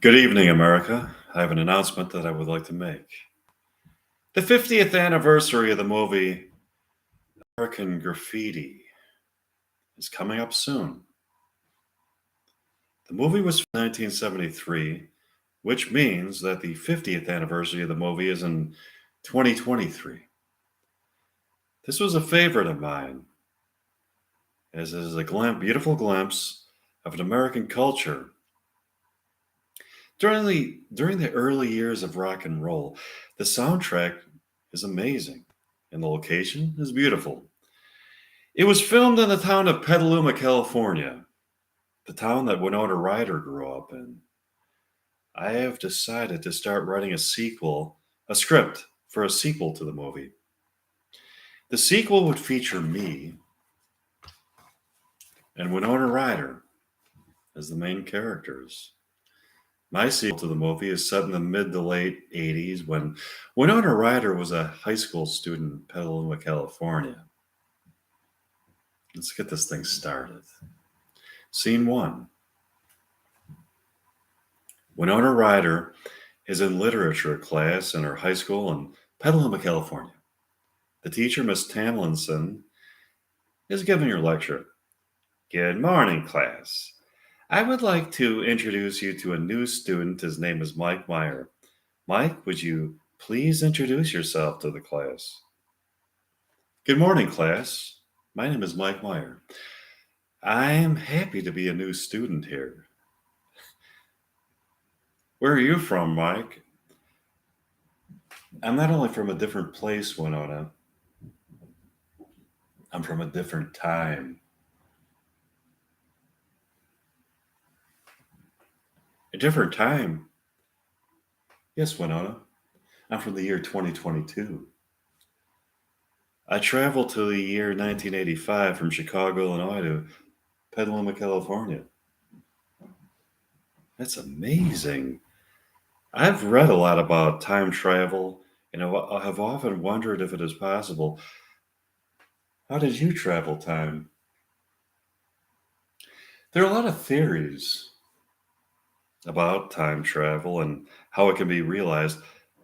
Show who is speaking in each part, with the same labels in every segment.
Speaker 1: Good evening, America. I have an announcement that I would like to make. The 50th anniversary of the movie American Graffiti is coming up soon. The movie was from 1973, which means that the 50th anniversary of the movie is in 2023. This was a favorite of mine, as it is a beautiful glimpse of an American culture. During the early years of rock and roll, the soundtrack is amazing and the location is beautiful. It was filmed in the town of Petaluma, California, the town that Winona Ryder grew up in. I have decided to start writing a script for a sequel to the movie. The sequel would feature me and Winona Ryder as the main characters. My sequel to the movie is set in the mid to late 80s when Winona Ryder was a high school student in Petaluma, California. Let's get this thing started. Scene one. Winona Ryder is in literature class in her high school in Petaluma, California. The teacher, Miss Tamlinson, is giving her lecture. Good morning, class. I would like to introduce you to a new student. His name is Mike Meyer. Mike, would you please introduce yourself to the class? Good morning, class. My name is Mike Meyer. I am happy to be a new student here. Where are you from, Mike? I'm not only from a different place, Winona. I'm from a different time. A different time? Yes, Winona. I'm from the year 2022. I traveled to the year 1985 from Chicago, Illinois to Petaluma, California. That's amazing. I've read a lot about time travel and I have often wondered if it is possible. How did you travel time? There are a lot of theories about time travel and how it can be realized.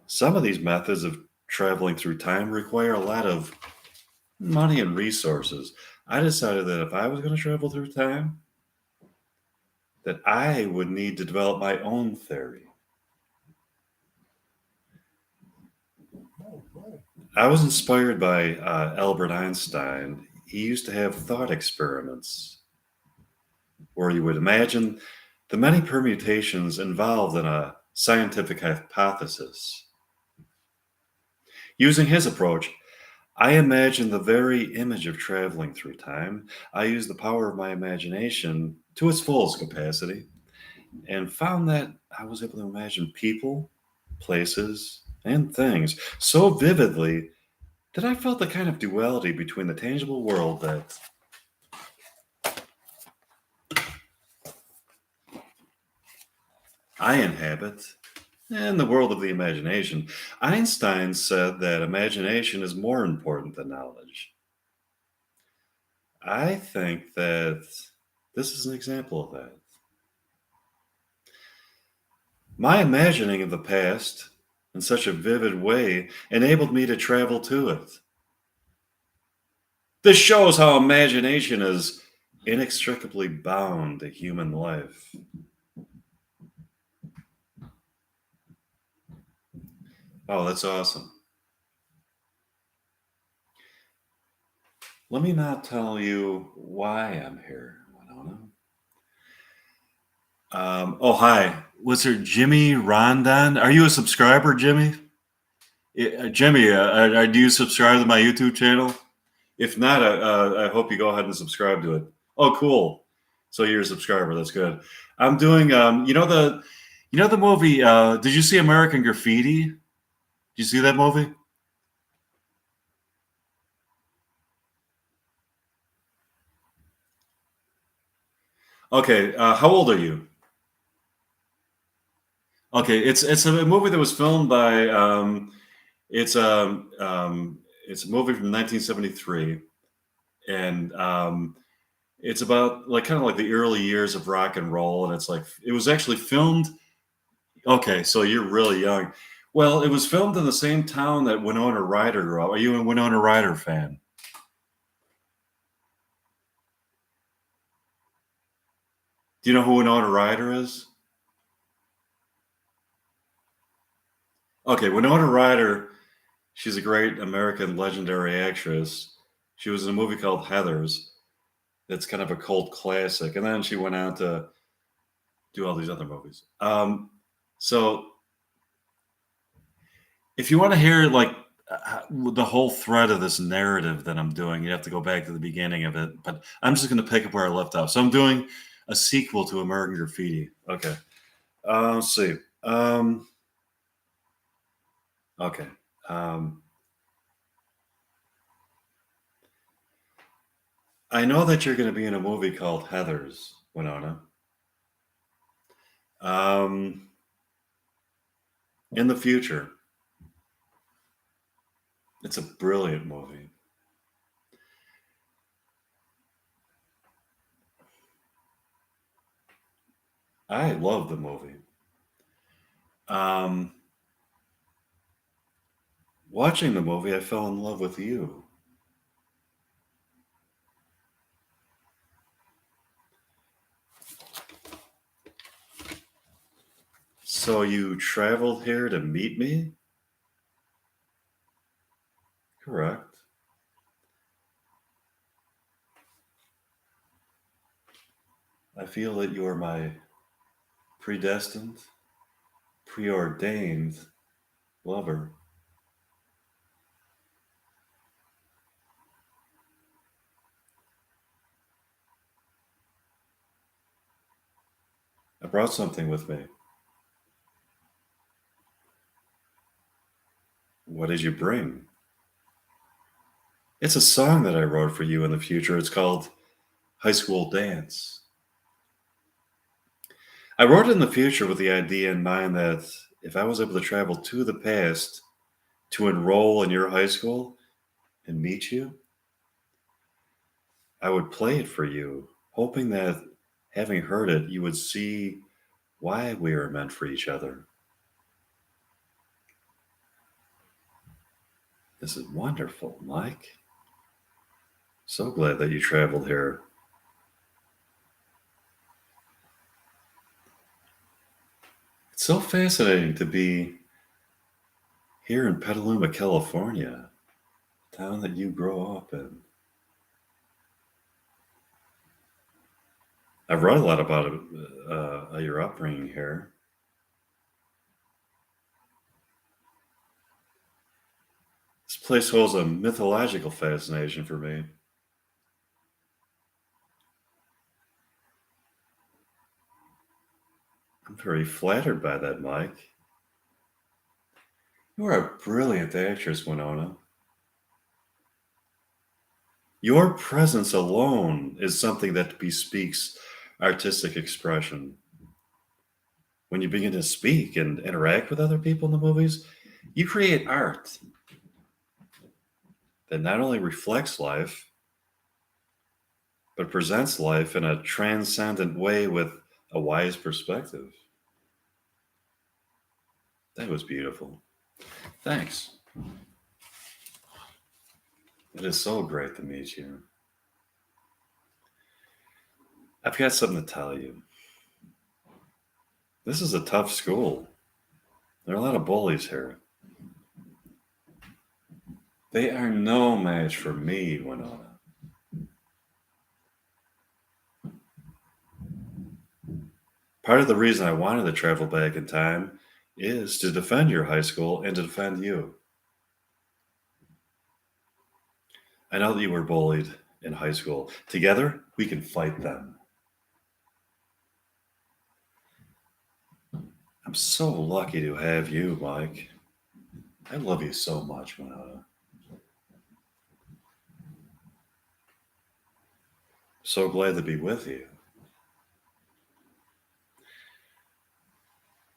Speaker 1: Some of these methods of traveling through time require a lot of money and resources. I decided that if I was going to travel through time, that I would need to develop my own theory. I was inspired by Albert Einstein. He used to have thought experiments where you would imagine the many permutations involved in a scientific hypothesis. Using his approach, I imagined the very image of traveling through time. I used the power of my imagination to its fullest capacity and found that I was able to imagine people, places, and things so vividly that I felt the kind of duality between the tangible world that I inhabit and the world of the imagination. Einstein said that imagination is more important than knowledge. I think that this is an example of that. My imagining of the past in such a vivid way enabled me to travel to it. This shows how imagination is inextricably bound to human life. Oh, that's awesome. Let me not tell you why I'm here, Winona. Oh, hi. Was there Jimmy Rondon? Are you a subscriber, Jimmy? Jimmy, do you subscribe to my YouTube channel? If not, I hope you go ahead and subscribe to it. Oh, cool. So you're a subscriber. That's good. I'm doing, the movie. Did you see American Graffiti? Did you see that movie? Okay. How old are you? Okay. It's a movie that was filmed by. It's a it's a movie from 1973, and it's about like kind of like the early years of rock and roll, and it's like it was actually filmed Okay, so you're really young. Well, it was filmed in the same town that Winona Ryder grew up. Are you a Winona Ryder fan? Do you know who Winona Ryder is? Okay, Winona Ryder, she's a great American legendary actress. She was in a movie called Heathers. It's kind of a cult classic, and then she went on to do all these other movies. So if you want to hear like the whole thread of this narrative that I'm doing, you have to go back to the beginning of it. But I'm just going to pick up where I left off. So I'm doing a sequel to American Graffiti. Okay. Let's see. Um, okay. Um, I know that you're going to be in a movie called Heathers, Winona. Um, in the future, it's a brilliant movie. I love the movie. Um, watching the movie, I fell in love with you. So you traveled here to meet me? Correct. I feel that you are my predestined, preordained lover. I brought something with me. What did you bring? It's a song that I wrote for you in the future. It's called High School Dance. I wrote it in the future with the idea in mind that if I was able to travel to the past to enroll in your high school and meet you, I would play it for you, hoping that having heard it, you would see why we are meant for each other. This is wonderful, Mike. So glad that you traveled here. It's so fascinating to be here in Petaluma, California, town that you grow up in. I've read a lot about your upbringing here. This place holds a mythological fascination for me. I'm very flattered by that, Mike. You are a brilliant actress, Winona. Your presence alone is something that bespeaks artistic expression. When you begin to speak and interact with other people in the movies, you create art that not only reflects life, but presents life in a transcendent way with a wise perspective. That was beautiful. Thanks. It is so great to meet you. I've got something to tell you. This is a tough school. There are a lot of bullies here. They are no match for me, Winona. Part of the reason I wanted to travel back in time is to defend your high school and to defend you. I know that you were bullied in high school. Together, we can fight them. I'm so lucky to have you, Mike. I love you so much, Winona. So glad to be with you.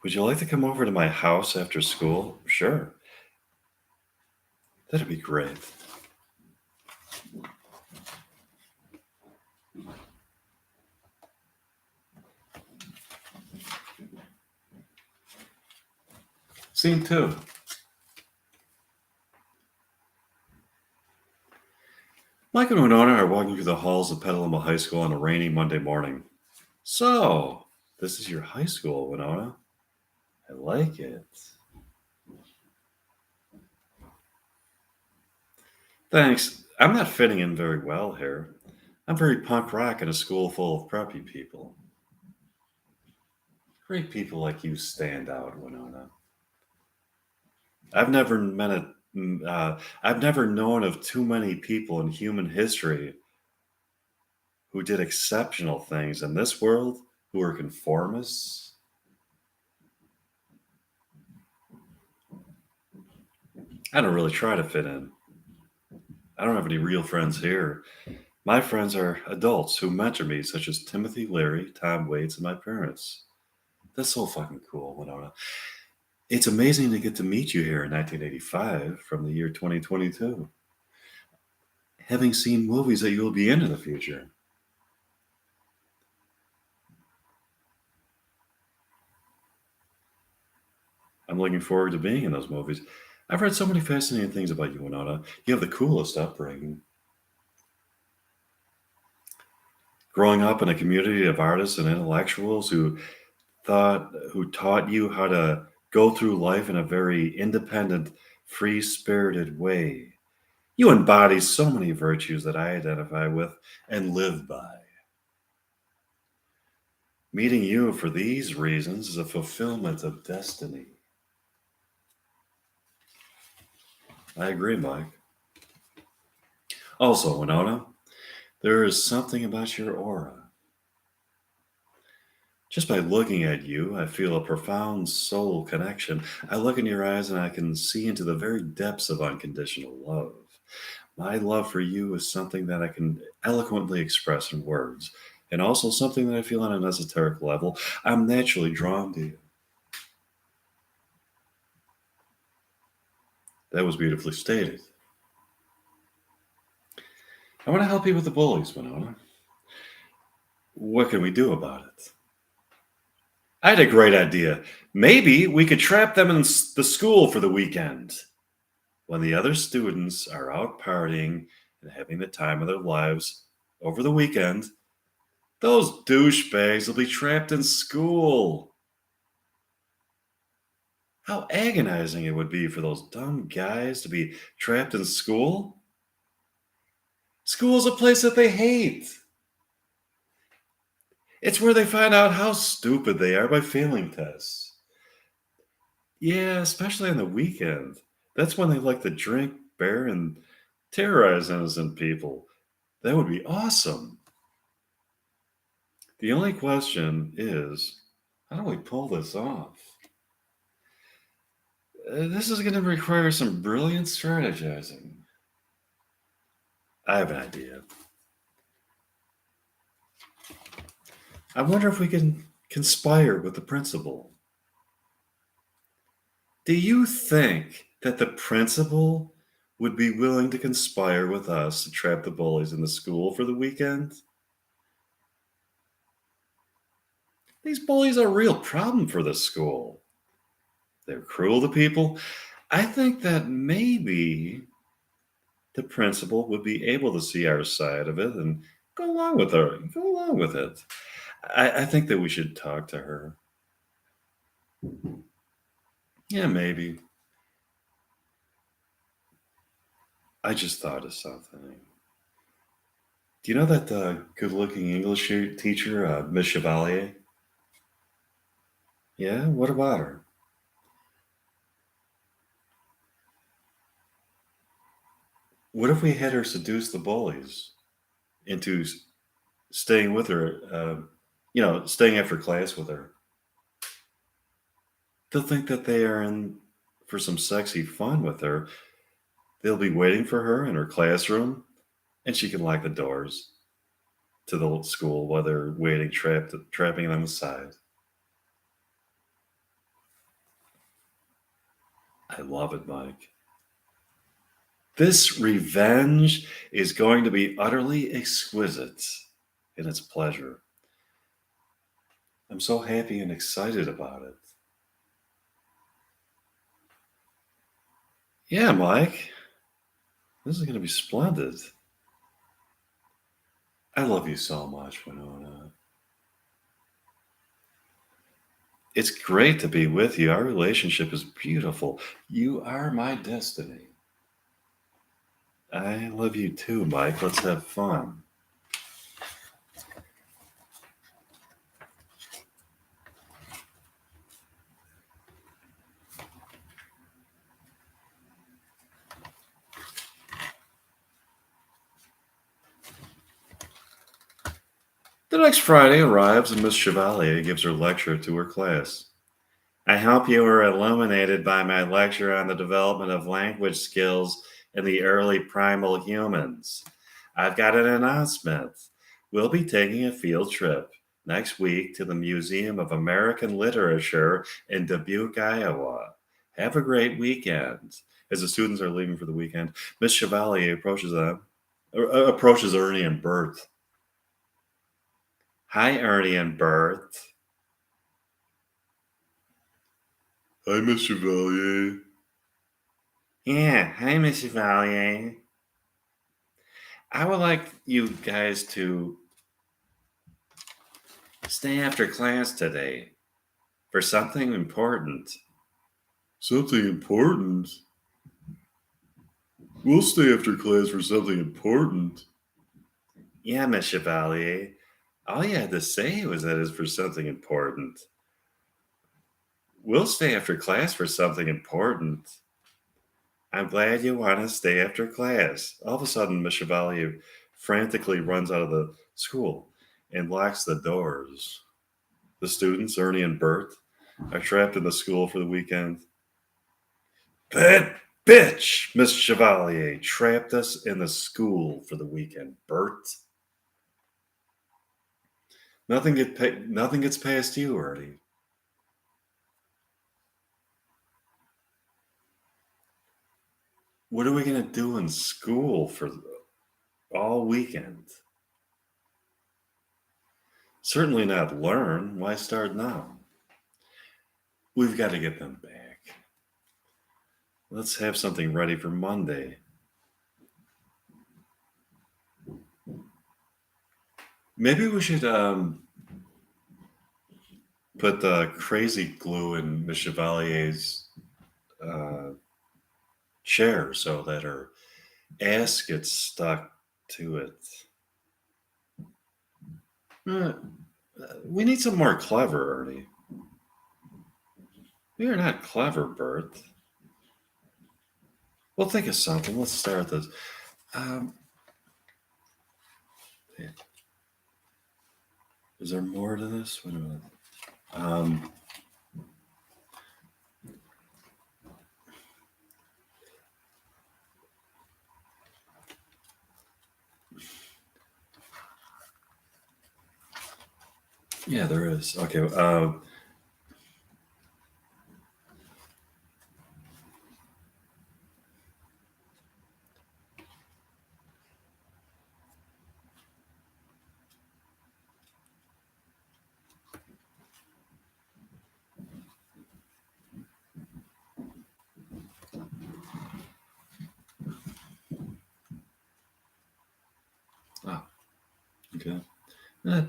Speaker 1: Would you like to come over to my house after school? Sure. That'd be great. Scene two. Mike and Winona are walking through the halls of Petaluma High School on a rainy Monday morning. So, this is your high school, Winona. I like it. Thanks. I'm not fitting in very well here. I'm very punk rock in a school full of preppy people. Great people like you stand out, Winona. I've never met a, I've never known of too many people in human history who did exceptional things in this world who are conformists. I don't really try to fit in. I don't have any real friends here. My friends are adults who mentor me, such as Timothy Leary, Tom Waits, and my parents. That's so fucking cool, Winona. It's amazing to get to meet you here in 1985 from the year 2022, having seen movies that you will be in the future. I'm looking forward to being in those movies. I've read so many fascinating things about you, Winona. You have the coolest upbringing. Growing up in a community of artists and intellectuals who taught you how to go through life in a very independent, free-spirited way. You embody so many virtues that I identify with and live by. Meeting you for these reasons is a fulfillment of destiny. I agree, Mike. Also, Winona, there is something about your aura. Just by looking at you, I feel a profound soul connection. I look in your eyes and I can see into the very depths of unconditional love. My love for you is something that I can eloquently express in words, and also something that I feel on an esoteric level. I'm naturally drawn to you. That was beautifully stated. I want to help you with the bullies, Winona. What can we do about it? I had a great idea. Maybe we could trap them in the school for the weekend. When the other students are out partying and having the time of their lives over the weekend, those douchebags will be trapped in school. How agonizing it would be for those dumb guys to be trapped in school. School is a place that they hate. It's where they find out how stupid they are by failing tests. Yeah, especially on the weekend. That's when they like to drink, bear, and terrorize innocent people. That would be awesome. The only question is, how do we pull this off? This is going to require some brilliant strategizing. I have an idea. I wonder if we can conspire with the principal. Do you think that the principal would be willing to conspire with us to trap the bullies in the school for the weekend? These bullies are a real problem for the school. They're cruel to people. I think that maybe the principal would be able to see our side of it and go along with it. I think that we should talk to her. Yeah, maybe. I just thought of something. Do you know that good-looking English teacher, Miss Chevalier? Yeah, what about her? What if we had her seduce the bullies into staying with her? Staying after class with her. They'll think that they are in for some sexy fun with her. They'll be waiting for her in her classroom, and she can lock the doors to the school while they're waiting, trapping them aside. I love it, Mike. This revenge is going to be utterly exquisite in its pleasure. I'm so happy and excited about it. Yeah, Mike, this is going to be splendid. I love you so much, Winona. It's great to be with you. Our relationship is beautiful. You are my destiny. I love you too, Mike. Let's have fun. The next Friday arrives and Miss Chevalier gives her lecture to her class. I hope you were illuminated by my lecture on the development of language skills in the early primal humans. I've got an announcement. We'll be taking a field trip next week to the Museum of American Literature in Dubuque, Iowa. Have a great weekend. As the students are leaving for the weekend, Miss Chevalier approaches Ernie and Bert. Hi, Ernie and Bert. Hi, Miss Chevalier. Yeah, hi, Miss Chevalier. I would like you guys to stay after class today for something important. Something important? We'll stay after class for something important. Yeah, Miss Chevalier. All you had to say was that it's for something important. We'll stay after class for something important. I'm glad you want to stay after class. All of a sudden, Miss Chevalier frantically runs out of the school and locks the doors. The students, Ernie and Bert, are trapped in the school for the weekend. That bitch, Miss Chevalier, trapped us in the school for the weekend. Bert, nothing gets past you, Ernie. What are we gonna do in school for all weekend? Certainly not learn. Why start now? We've got to get them back. Let's have something ready for Monday. Maybe we should put the crazy glue in Miss Chevalier's uh, chair so that her ass gets stuck to it. Uh, we need some more clever, Ernie. We are not clever, Bert. We'll think of something. Let's start this. Um, is there more to this? Wait a minute. Um, yeah, there is. Okay. Oh, okay. Uh,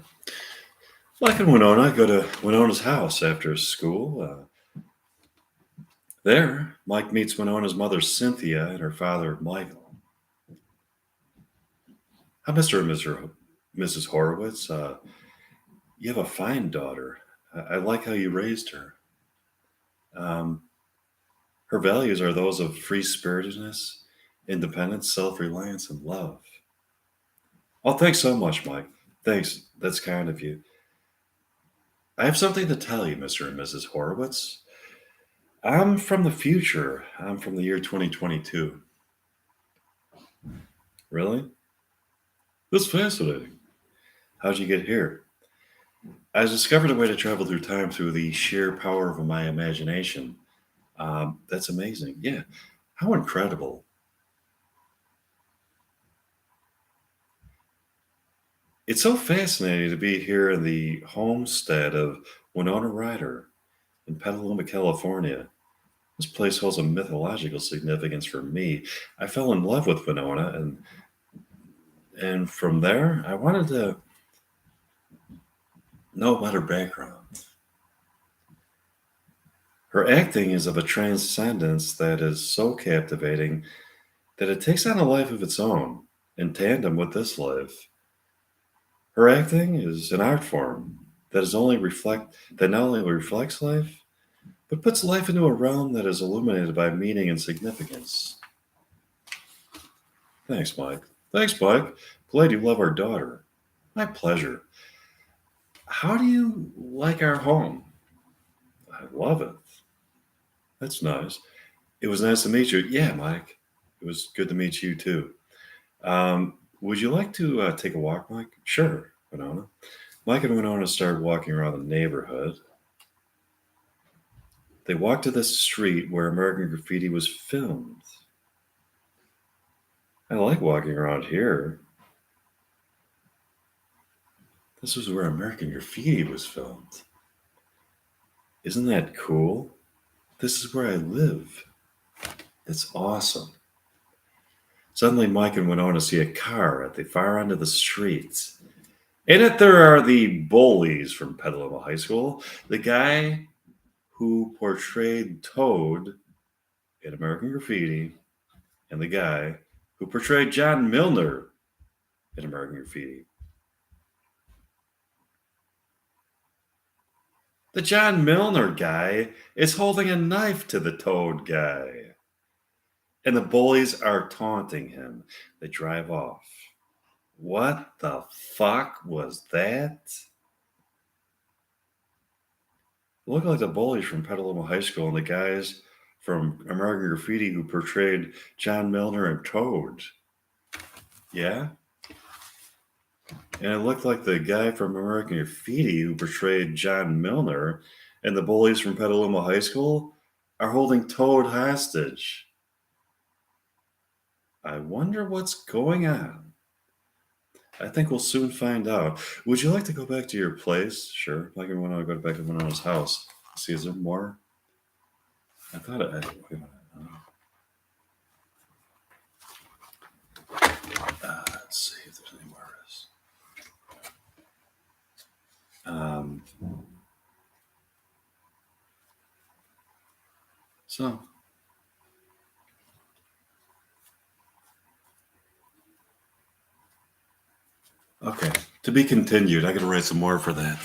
Speaker 1: Mike and Winona go to Winona's house after school. There, Mike meets Winona's mother, Cynthia, and her father, Michael. Hi, Mr. and Mrs. Horowitz. You have a fine daughter. I like how you raised her. Um, Her values are those of free spiritedness, independence, self reliance, and love. Oh, thanks so much, Mike. Thanks. That's kind of you. I have something to tell you, Mr. and Mrs. Horowitz. I'm from the future. I'm from the year 2022. Really? That's fascinating. How'd you get here? I discovered a way to travel through time through the sheer power of my imagination. That's amazing. Yeah. How incredible. It's so fascinating to be here in the homestead of Winona Ryder in Petaluma, California. This place holds a mythological significance for me. I fell in love with Winona, and from there, I wanted to know about her background. Her acting is of a transcendence that is so captivating that it takes on a life of its own, in tandem with this life. Her acting is an art form that not only reflects life, but puts life into a realm that is illuminated by meaning and significance. Thanks, Mike. Thanks, Mike. Glad you love our daughter. My pleasure. How do you like our home? I love it. That's nice. It was nice to meet you. Yeah, Mike. It was good to meet you too. Would you like to take a walk, Mike? Sure, Winona. Mike and Winona started walking around the neighborhood. They walked to the street where American Graffiti was filmed. I like walking around here. This was where American Graffiti was filmed. Isn't that cool? This is where I live. It's awesome. Suddenly, Mike and Winona see a car at the far end of the street. In it, there are the bullies from Petaluma High School. The guy who portrayed Toad in American Graffiti, and the guy who portrayed John Milner in American Graffiti. The John Milner guy is holding a knife to the Toad guy, and the bullies are taunting him. They drive off. What the fuck was that? It looked like the bullies from Petaluma High School and the guys from American Graffiti who portrayed John Milner and Toad. Yeah? And it looked like the guy from American Graffiti who portrayed John Milner and the bullies from Petaluma High School are holding Toad hostage. I wonder what's going on. I think we'll soon find out. Would you like to go back to your place? Sure. Like I want to go back to Winona's house. See, is there more? I thought it. Wait a minute. Let's see if there's any more of this. So, okay. To be continued. I got to write some more for that.